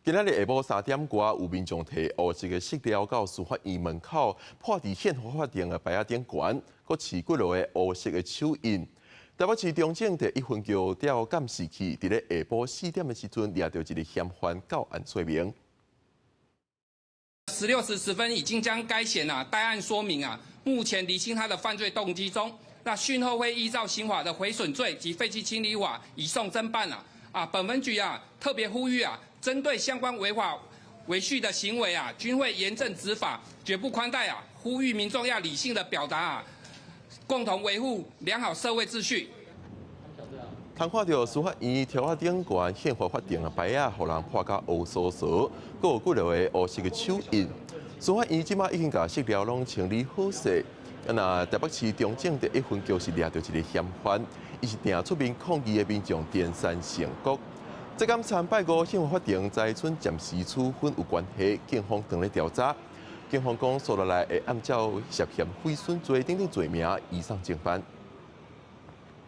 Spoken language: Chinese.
今仔日下晡3点多，有民众提乌色的塑料到司法院门口，破伫宪法法庭的牌仔顶悬，佮刺几落的乌色的手印。台北市中正第1分局调监视器，伫咧下晡4点的时阵，抓到一个嫌犯到案说明。16时10分已经将该嫌带案说明目前厘清他的犯罪动机中，那讯后会依照刑法的毁损罪及废弃清理法移送侦办本分局特别呼吁针对相关违法违序的行为均会严正执法，绝不宽待呼吁民众要理性的表达共同维护良好社会秩序。通看到司法院条仔顶悬宪法法庭的牌仔，互人破甲乌索索，佮有几落的乌色的手印。司法院即马已经甲塑料拢清理好势。台北市中正第1分局是抓到一个嫌犯，伊是定出面抗议的民众颠三成国。这间参拜过宪法法庭在村暂时处分有关系，警方当咧调查。警方讲，所落来会按照涉嫌毁损罪等等罪名移送侦办。